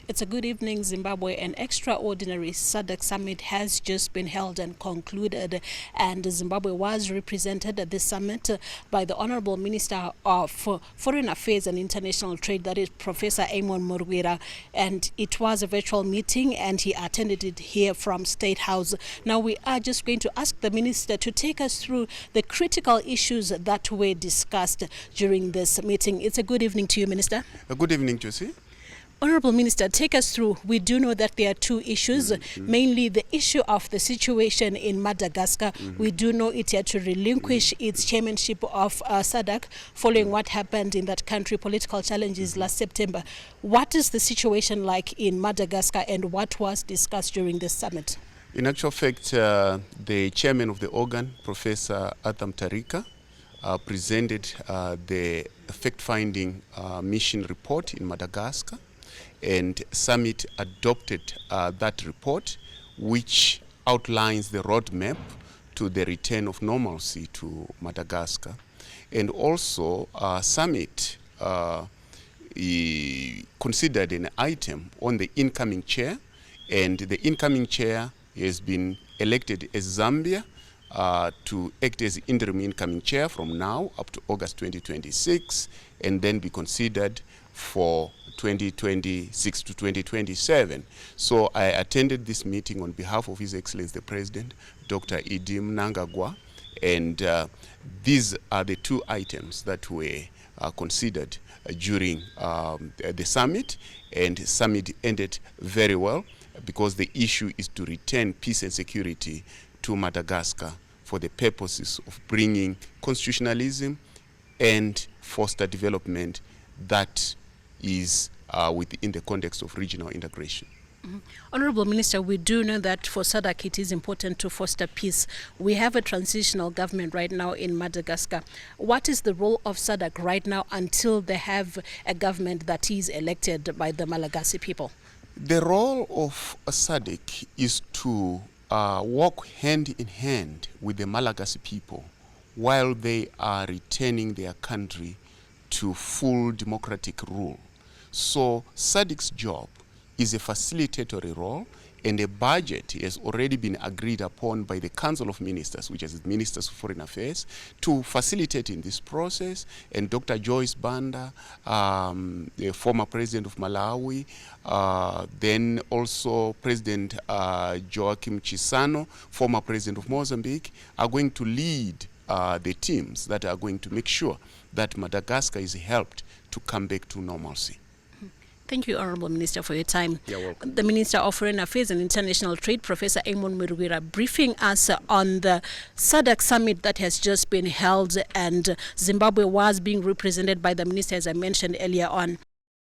It's a good evening, Zimbabwe. An extraordinary SADC Summit has just been held and concluded, and Zimbabwe was represented at this summit by the Honorable Minister of Foreign Affairs and International Trade, that is Professor Amon Murwira, and it was a virtual meeting and he attended it here from State House. Now we are just going to ask the Minister to take us through the critical issues that were discussed during this meeting. It's a good evening to you, Minister. Good evening, Josie. Honorable Minister, take us through. We do know that there are two issues, mainly the issue of the situation in Madagascar. We do know it had to relinquish its chairmanship of SADC following what happened in that country, political challenges last September. What is the situation like in Madagascar and what was discussed during this summit? In actual fact, the chairman of the organ, Professor Atham Tarika, presented the fact-finding mission report in Madagascar, and Summit adopted that report, which outlines the roadmap to the return of normalcy to Madagascar. And also, Summit considered an item on the incoming chair, and the incoming chair has been elected as Zambia to act as interim incoming chair from now up to August 2026, and then be considered for 2026 to 2027. So I attended this meeting on behalf of His Excellency the President, Dr. Idim Nangagwa, and these are the two items that were considered during the summit, and the summit ended very well because the issue is to return peace and security to Madagascar for the purposes of bringing constitutionalism and foster development that is within the context of regional integration. Honorable Minister, we do know that for SADC it is important to foster peace. We have a transitional government right now in Madagascar. What is the role of SADC right now until they have a government that is elected by the Malagasy people? The role of SADC is to work hand in hand with the Malagasy people while they are returning their country to full democratic rule. So SADC's job is a facilitatory role, and a budget has already been agreed upon by the Council of Ministers, which is the Ministers of Foreign Affairs, to facilitate in this process. And Dr. Joyce Banda, the former president of Malawi, then also President Joaquim Chissano, former president of Mozambique, are going to lead the teams that are going to make sure that Madagascar is helped to come back to normalcy. Thank you, Honorable Minister, for your time. You're welcome. The Minister of Foreign Affairs and International Trade, Professor Amon Murwira, briefing us on the SADC summit that has just been held, and Zimbabwe was being represented by the Minister, as I mentioned earlier on.